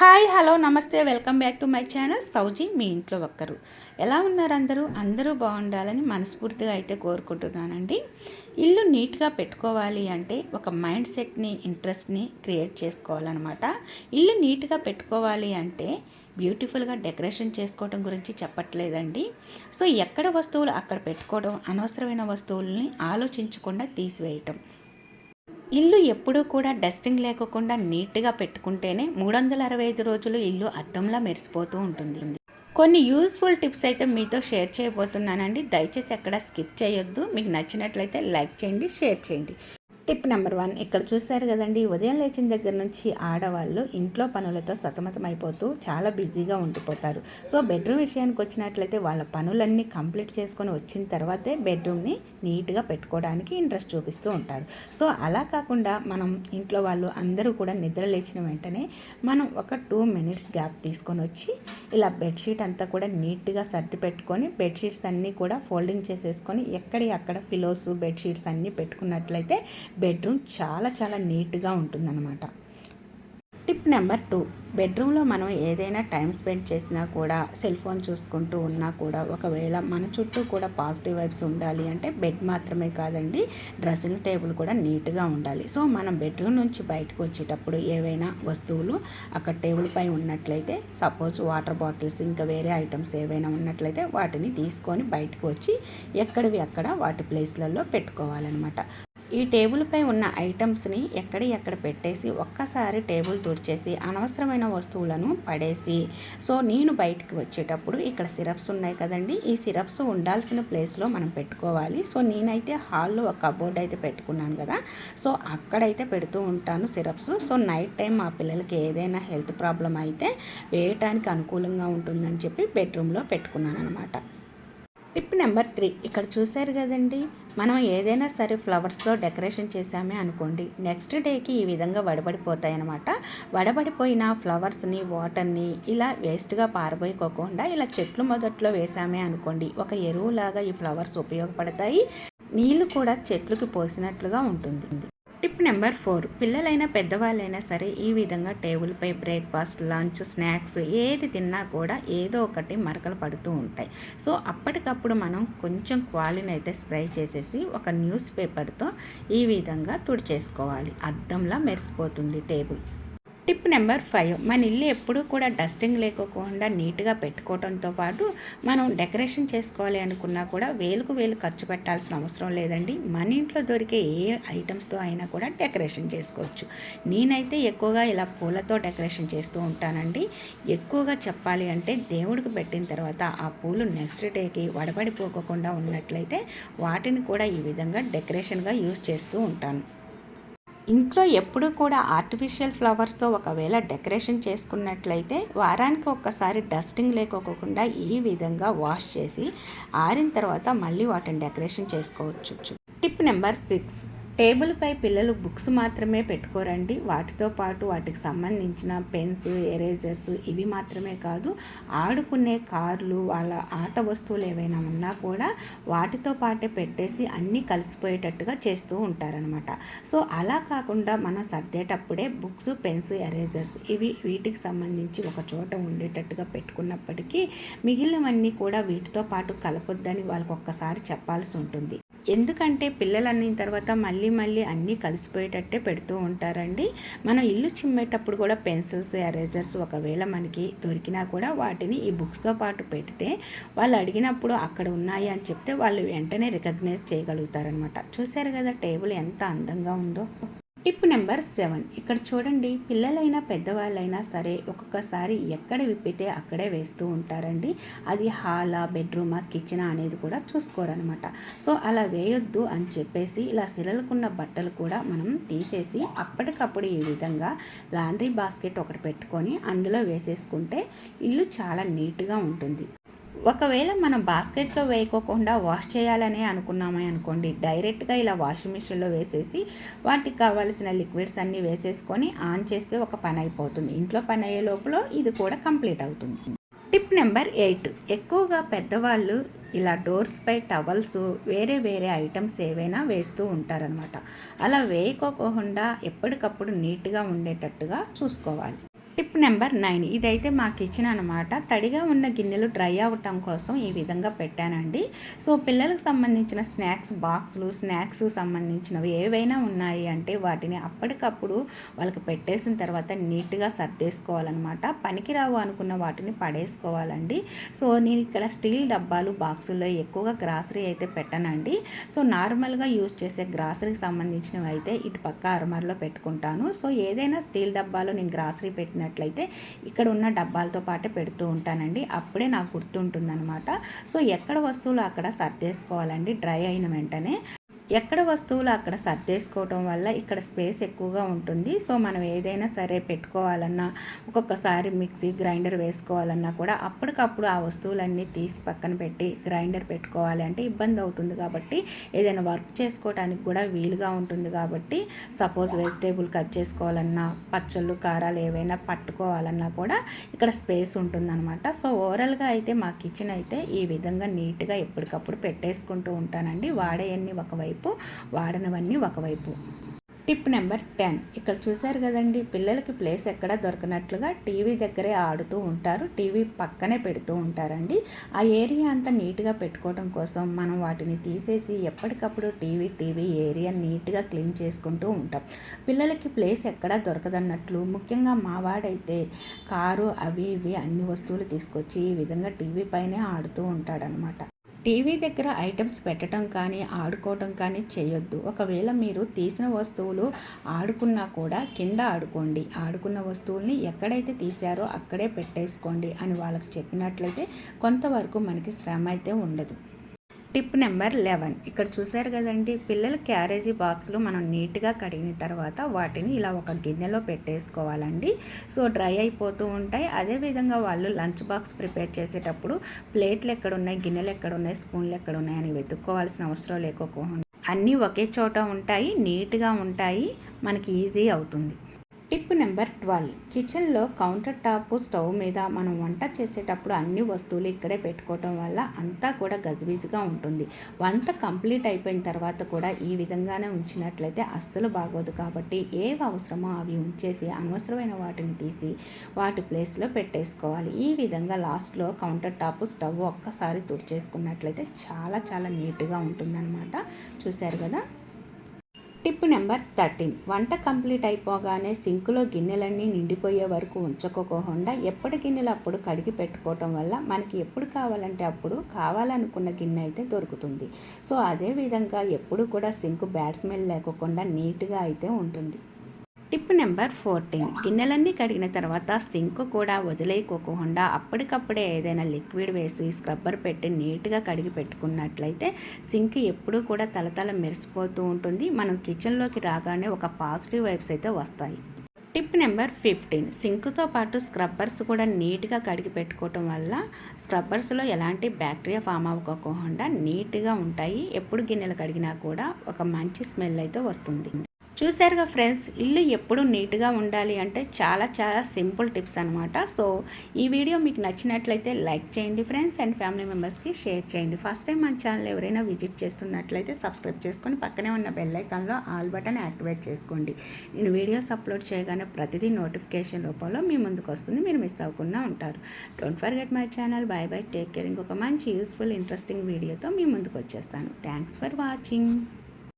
Hi hello నమస్తే welcome back to my channel సౌజీ మీ ఇంట్లో ఒక్కరు. ఎలా ఉన్నారు అందరూ బాగుండాలని మనస్ఫూర్తిగా అయితే కోరుకుంటున్నానండి. ఇల్లు నీట్గా పెట్టుకోవాలి అంటే ఒక మైండ్ సెట్ని ఇంట్రెస్ట్ని క్రియేట్ చేసుకోవాలన్నమాట. ఇల్లు నీట్గా పెట్టుకోవాలి అంటే బ్యూటిఫుల్గా డెకరేషన్ చేసుకోవడం గురించి చెప్పట్లేదండి. సో ఎక్కడ వస్తువులు అక్కడ పెట్టుకోవడం, అనవసరమైన వస్తువుల్ని ఆలోచించకుండా తీసివేయటం. ఇల్లు ఎప్పుడూ కూడా డస్టింగ్ లేకోకుండా నీట్గా పెట్టుకుంటేనే 365 రోజులు ఇల్లు అద్దంలా మెరిసిపోతూ ఉంటుంది. కొన్ని యూస్ఫుల్ టిప్స్ అయితే మీతో షేర్ చేయబోతున్నానండి. దయచేసి ఎక్కడ స్కిప్ చేయొద్దు. మీకు నచ్చినట్లయితే లైక్ చేయండి, షేర్ చేయండి. టిప్ నెంబర్ 1, ఇక్కడ చూశారు కదండి, ఉదయం లేచిన దగ్గర నుంచి ఆడవాళ్ళు ఇంట్లో పనులతో సతమతమైపోతూ చాలా బిజీగా ఉండిపోతారు. సో బెడ్రూమ్ విషయానికి వచ్చినట్లయితే వాళ్ళ పనులన్నీ కంప్లీట్ చేసుకొని వచ్చిన తర్వాతే బెడ్రూమ్ని నీట్గా పెట్టుకోవడానికి ఇంట్రెస్ట్ చూపిస్తూ ఉంటారు. సో అలా కాకుండా మనం ఇంట్లో వాళ్ళు అందరూ కూడా నిద్ర లేచిన వెంటనే మనం ఒక 2 minutes గ్యాప్ తీసుకొని వచ్చి ఇలా బెడ్షీట్ అంతా కూడా నీట్గా సర్ది పెట్టుకొని బెడ్షీట్స్ అన్నీ కూడా ఫోల్డింగ్ చేసేసుకొని ఎక్కడి అక్కడ పిలోస్ బెడ్షీట్స్ అన్నీ పెట్టుకున్నట్లయితే బెడ్రూమ్ చాలా చాలా నీట్గా ఉంటుందన్నమాట. టిప్ నెంబర్ 2, బెడ్రూమ్లో మనం ఏదైనా టైం స్పెండ్ చేసినా కూడా సెల్ ఫోన్ చూసుకుంటూ ఉన్నా కూడా ఒకవేళ మన చుట్టూ కూడా పాజిటివ్ వైబ్స్ ఉండాలి అంటే బెడ్ మాత్రమే కాదండి, డ్రెస్సింగ్ టేబుల్ కూడా నీట్గా ఉండాలి. సో మనం బెడ్రూమ్ నుంచి బయటకు వచ్చేటప్పుడు ఏవైనా వస్తువులు అక్కడ టేబుల్ పై ఉన్నట్లయితే, సపోజ్ వాటర్ బాటిల్స్ ఇంకా వేరే ఐటమ్స్ ఏవైనా ఉన్నట్లయితే వాటిని తీసుకొని బయటకు వచ్చి ఎక్కడివి అక్కడ వాటి ప్లేస్లలో పెట్టుకోవాలన్నమాట. ఈ టేబుల్ పై ఉన్న ఐటమ్స్ని ఎక్కడ పెట్టేసి ఒక్కసారి టేబుల్ తుడిచేసి అనవసరమైన వస్తువులను పడేసి, సో నేను బయటికి వచ్చేటప్పుడు ఇక్కడ సిరప్స్ ఉన్నాయి కదండి, ఈ సిరప్స్ ఉండాల్సిన ప్లేస్లో మనం పెట్టుకోవాలి. సో నేనైతే హాల్లో ఒక కబోర్డ్ అయితే పెట్టుకున్నాను కదా, సో అక్కడైతే పెడుతూ ఉంటాను సిరప్స్. సో నైట్ టైం మా పిల్లలకి ఏదైనా హెల్త్ ప్రాబ్లం అయితే వేయటానికి అనుకూలంగా ఉంటుందని చెప్పి బెడ్రూమ్లో పెట్టుకున్నాను అనమాట. టిప్ నెంబర్ 3, ఇక్కడ చూశారు కదండి, మనం ఏదైనా సరే ఫ్లవర్స్తో డెకరేషన్ చేసామే అనుకోండి, నెక్స్ట్ డేకి ఈ విధంగా వడబడిపోతాయి అన్నమాట. వడబడిపోయిన ఫ్లవర్స్ని వాటర్ని ఇలా వేస్ట్గా పారబోయకోకుండా ఇలా చెట్లు మొదట్లో వేసామే అనుకోండి, ఒక ఎరువులాగా ఈ ఫ్లవర్స్ ఉపయోగపడతాయి. నీళ్లు కూడా చెట్లుకి పోసినట్లుగా ఉంటుంది. టిప్ నెంబర్ 4, పిల్లలైనా పెద్దవాళ్ళైనా సరే ఈ విధంగా టేబుల్పై బ్రేక్ఫాస్ట్, లంచ్, స్నాక్స్ ఏది తిన్నా కూడా ఏదో ఒకటి మరకలు పడుతూ ఉంటాయి. సో అప్పటికప్పుడు మనం కొంచెం క్వాలిని అయితే స్ప్రే చేసేసి ఒక న్యూస్ పేపర్తో ఈ విధంగా తుడిచేసుకోవాలి. అద్దంలా మెరిసిపోతుంది టేబుల్. టిప్ నెంబర్ 5, మన ఇల్లు ఎప్పుడూ కూడా డస్టింగ్ లేకోకుండా నీట్గా పెట్టుకోవడంతో పాటు మనం డెకరేషన్ చేసుకోవాలి అనుకున్నా కూడా వేలుకు వేలు ఖర్చు పెట్టాల్సిన అవసరం లేదండి. మన ఇంట్లో దొరికే ఏ ఐటమ్స్తో అయినా కూడా డెకరేషన్ చేసుకోవచ్చు. నేనైతే ఎక్కువగా ఇలా పూలతో డెకరేషన్ చేస్తూ ఉంటానండి. ఎక్కువగా చెప్పాలి అంటే దేవుడికి పెట్టిన తర్వాత ఆ పూలు నెక్స్ట్ డేకి వడబడిపోకుండా ఉన్నట్లయితే వాటిని కూడా ఈ విధంగా డెకరేషన్గా యూజ్ చేస్తూ ఉంటాను. ఇంట్లో ఎప్పుడూ కూడా ఆర్టిఫిషియల్ ఫ్లవర్స్తో ఒకవేళ డెకరేషన్ చేసుకున్నట్లయితే వారానికి ఒక్కసారి డస్టింగ్ లేకోకుండా ఈ విధంగా వాష్ చేసి ఆరిన తర్వాత మళ్ళీ వాటిని డెకరేషన్ చేసుకోవచ్చు. టిప్ నెంబర్ 6, టేబుల్పై పిల్లలు బుక్స్ మాత్రమే పెట్టుకోరండి. వాటితో పాటు వాటికి సంబంధించిన పెన్స్, ఎరేజర్స్ ఇవి మాత్రమే కాదు, ఆడుకునే కార్లు, వాళ్ళ ఆట వస్తువులు ఏవైనా ఉన్నా కూడా వాటితో పాటే పెట్టేసి అన్నీ కలిసిపోయేటట్టుగా చేస్తూ ఉంటారనమాట. సో అలా కాకుండా మనం సర్దేటప్పుడే బుక్స్, పెన్స్, ఎరేజర్స్ వీటికి సంబంధించి ఒక చోట ఉండేటట్టుగా పెట్టుకున్నప్పటికీ మిగిలినవన్నీ కూడా వీటితో పాటు కలపొద్దని వాళ్ళకి ఒక్కసారి చెప్పాల్సి ఉంటుంది. ఎందుకంటే పిల్లలు అన్న తర్వాత మళ్ళీ అన్నీ కలిసిపోయేటట్టే పెడుతూ ఉంటారండి. మనం ఇల్లు చిమ్మేటప్పుడు కూడా పెన్సిల్స్, ఎరేజర్స్ ఒకవేళ మనకి దొరికినా కూడా వాటిని ఈ బుక్స్తో పాటు పెడితే వాళ్ళు అడిగినప్పుడు అక్కడ ఉన్నాయి అని చెప్తే వాళ్ళు వెంటనే రికగ్నైజ్ చేయగలుగుతారనమాట. చూశారు కదా టేబుల్ ఎంత అందంగా ఉందో. టిప్ నెంబర్ 7, ఇక్కడ చూడండి, పిల్లలైనా పెద్దవాళ్ళైనా సరే ఒక్కొక్కసారి ఎక్కడ విప్పితే అక్కడే వేస్తూ ఉంటారండి. అది హాలా, బెడ్రూమా, కిచెనా అనేది కూడా చూసుకోరనమాట. సో అలా వేయొద్దు అని చెప్పేసి ఇలా శిలలకున్న బట్టలు కూడా మనం తీసేసి అప్పటికప్పుడు ఈ విధంగా లాండ్రీ బాస్కెట్ ఒకటి పెట్టుకొని అందులో వేసేసుకుంటే ఇల్లు చాలా నీట్గా ఉంటుంది. ఒకవేళ మనం బాస్కెట్లో వేయకోకుండా వాష్ చేయాలని అనుకున్నామే అనుకోండి, డైరెక్ట్గా ఇలా వాషింగ్ మిషన్లో వేసేసి వాటికి కావాల్సిన లిక్విడ్స్ అన్నీ వేసేసుకొని ఆన్ చేస్తే ఒక పని అయిపోతుంది. ఇంట్లో పని అయ్యే లోపల ఇది కూడా కంప్లీట్ అవుతుంది. టిప్ నెంబర్ 8, ఎక్కువగా పెద్దవాళ్ళు ఇలా డోర్స్పై టవల్స్, వేరే ఐటమ్స్ ఏవైనా వేస్తూ ఉంటారనమాట. అలా వేయకోకుండా ఎప్పటికప్పుడు నీట్గా ఉండేటట్టుగా చూసుకోవాలి. టిప్ నెంబర్ 9, ఇదైతే మా కిచెన్ అనమాట. తడిగా ఉన్న గిన్నెలు డ్రై అవ్వటం కోసం ఈ విధంగా పెట్టానండి. సో పిల్లలకు సంబంధించిన స్నాక్స్ బాక్సులు, స్నాక్స్ సంబంధించినవి ఏవైనా ఉన్నాయి అంటే వాటిని అప్పటికప్పుడు వాళ్ళకి పెట్టేసిన తర్వాత నీట్గా సర్దేసుకోవాలన్నమాట. పనికిరావు అనుకున్న వాటిని పడేసుకోవాలండి. సో నేను ఇక్కడ స్టీల్ డబ్బాలు, బాక్సుల్లో ఎక్కువగా గ్రాసరీ అయితే పెట్టానండి. సో నార్మల్గా యూజ్ చేసే గ్రాసరీకి సంబంధించినవి అయితే ఇటు పక్క అరమరలో పెట్టుకుంటాను. సో ఏదైనా స్టీల్ డబ్బాలో నేను గ్రాసరీ పెట్టిన ఇక్కడ ఉన్న డబ్బాలతో పాటే పెడుతూ ఉంటానండి. అప్పుడే నాకు గుర్తుంటుందన్నమాట. సో ఎక్కడ వస్తువులు అక్కడ సర్దేసుకోవాలండి డ్రై అయిన వెంటనే. ఎక్కడ వస్తువులు అక్కడ సర్దేసుకోవటం వల్ల ఇక్కడ స్పేస్ ఎక్కువగా ఉంటుంది. సో మనం ఏదైనా సరే పెట్టుకోవాలన్నా, ఒక్కొక్కసారి మిక్సీ గ్రైండర్ వేసుకోవాలన్నా కూడా అప్పటికప్పుడు ఆ వస్తువులన్నీ తీసి పక్కన పెట్టి గ్రైండర్ పెట్టుకోవాలి అంటే ఇబ్బంది అవుతుంది. కాబట్టి ఏదైనా వర్క్ చేసుకోవడానికి కూడా వీలుగా ఉంటుంది. కాబట్టి సపోజ్ వెజిటేబుల్ కట్ చేసుకోవాలన్నా, పచ్చళ్ళు కారాలు ఏవైనా పట్టుకోవాలన్నా కూడా ఇక్కడ స్పేస్ ఉంటుందన్నమాట. సో ఓవరాల్గా అయితే మా కిచెన్ అయితే ఈ విధంగా నీట్గా ఎప్పటికప్పుడు పెట్టేసుకుంటూ ఉంటానండి. వాడేయన్ని ఒకవైపు, వాడనవన్నీ ఒకవైపు. టిప్ నెంబర్ 10, ఇక్కడ చూశారు కదండి, పిల్లలకి ప్లేస్ ఎక్కడ దొరకనట్లుగా టీవీ దగ్గరే ఆడుతూ ఉంటారు. టీవీ పక్కనే పెడుతూ ఉంటారండి. ఆ ఏరియా అంతా నీట్గా పెట్టుకోవడం కోసం మనం వాటిని తీసేసి ఎప్పటికప్పుడు టీవీ ఏరియా నీట్గా క్లీన్ చేసుకుంటూ ఉంటాం. పిల్లలకి ప్లేస్ ఎక్కడా దొరకదన్నట్లు, ముఖ్యంగా మావాడైతే కారు అవి ఇవి అన్ని వస్తువులు తీసుకొచ్చి ఈ విధంగా టీవీ పైనే ఆడుతూ ఉంటాడనమాట. టీవీ దగ్గర ఐటమ్స్ పెట్టడం కానీ ఆడుకోవడం కానీ చేయొద్దు. ఒకవేళ మీరు తీసిన వస్తువులు ఆడుకున్నా కూడా కింద ఆడుకోండి. ఆడుకున్న వస్తువుల్ని ఎక్కడైతే తీశారో అక్కడే పెట్టేసుకోండి అని వాళ్ళకి చెప్పినట్లయితే కొంతవరకు మనకి శ్రమ అయితే ఉండదు. టిప్ నెంబర్ 11, ఇక్కడ చూశారు కదండి, పిల్లల క్యారేజీ బాక్సులు మనం నీట్గా కడిగిన తర్వాత వాటిని ఇలా ఒక గిన్నెలో పెట్టేసుకోవాలండి. సో డ్రై అయిపోతూ ఉంటాయి. అదేవిధంగా వాళ్ళు లంచ్ బాక్స్ ప్రిపేర్ చేసేటప్పుడు ప్లేట్లు ఎక్కడున్నాయి, గిన్నెలు ఎక్కడున్నాయి, స్పూన్లు ఎక్కడున్నాయి అని వెతుక్కోవాల్సిన అవసరం లేకపోకుండా అన్నీ ఒకే చోట ఉంటాయి, నీట్గా ఉంటాయి, మనకి ఈజీ అవుతుంది. టిప్ నెంబర్ 12, కిచెన్లో కౌంటర్ టాప్, స్టవ్ మీద మనం వంట చేసేటప్పుడు అన్ని వస్తువులు ఇక్కడే పెట్టుకోవటం వల్ల అంతా కూడా గజిబిజిగా ఉంటుంది. వంట కంప్లీట్ అయిపోయిన తర్వాత కూడా ఈ విధంగానే ఉంచినట్లయితే అస్సలు బాగోదు. కాబట్టి ఏవి అవసరమో అవి ఉంచేసి అనవసరమైన వాటిని తీసి వాటి ప్లేస్లో పెట్టేసుకోవాలి. ఈ విధంగా లాస్ట్లో కౌంటర్ టాప్, స్టవ్ ఒక్కసారి తుడిచేసుకున్నట్లయితే చాలా చాలా నీట్గా ఉంటుందన్నమాట. చూశారు కదా. టిప్ నెంబర్ 13, వంట కంప్లీట్ అయిపోగానే సింకులో గిన్నెలన్నీ నిండిపోయే వరకు ఉంచుకోకుండా ఎప్పటి గిన్నెలు అప్పుడు కడిగి పెట్టుకోవటం వల్ల మనకి ఎప్పుడు కావాలంటే అప్పుడు కావాలనుకున్న గిన్నె అయితే దొరుకుతుంది. సో అదేవిధంగా ఎప్పుడు కూడా సింకు బ్యాడ్ స్మెల్ లేకుండా నీట్గా అయితే ఉంటుంది. టిప్ నెంబర్ 14, గిన్నెలన్నీ కడిగిన తర్వాత సింక్ కూడా వదిలేయకోకుండా అప్పటికప్పుడే ఏదైనా లిక్విడ్ వేసి స్క్రబ్బర్ పెట్టి నీట్గా కడిగి పెట్టుకున్నట్లయితే సింక్ ఎప్పుడూ కూడా తలతల మెరిసిపోతూ ఉంటుంది. మనం కిచెన్లోకి రాగానే ఒక పాజిటివ్ వైబ్స్ అయితే వస్తాయి. టిప్ నెంబర్ 15, సింక్తో పాటు స్క్రబ్బర్స్ కూడా నీట్గా కడిగి పెట్టుకోవటం వల్ల స్క్రబ్బర్స్లో ఎలాంటి బ్యాక్టీరియా ఫామ్ అవ్వకోకుండా నీట్గా ఉంటాయి. ఎప్పుడు గిన్నెలు కడిగినా కూడా ఒక మంచి స్మెల్ అయితే వస్తుంది. చూశారుగా ఫ్రెండ్స్, ఇల్లు ఎప్పుడు నీట్గా ఉండాలి అంటే చాలా చాలా సింపుల్ టిప్స్ అనమాట. సో ఈ వీడియో మీకు నచ్చినట్లయితే లైక్ చేయండి ఫ్రెండ్స్, అండ్ ఫ్యామిలీ మెంబర్స్కి షేర్ చేయండి. ఫస్ట్ టైం మన ఛానల్ ఎవరైనా విజిట్ చేస్తున్నట్లయితే సబ్స్క్రైబ్ చేసుకొని పక్కనే ఉన్న బెల్ ఐకాన్లో ఆల్ బటన్ యాక్టివేట్ చేసుకోండి. నేను వీడియోస్ అప్లోడ్ చేయగానే ప్రతిదీ నోటిఫికేషన్ రూపంలో మీ ముందుకు వస్తుంది, మీరు మిస్ అవ్వకుండా ఉంటారు. Don't forget my channel. By by, take care. ఇంకొక మంచి యూస్ఫుల్ ఇంట్రెస్టింగ్ వీడియోతో మీ ముందుకు వచ్చేస్తాను. Thanks for watching.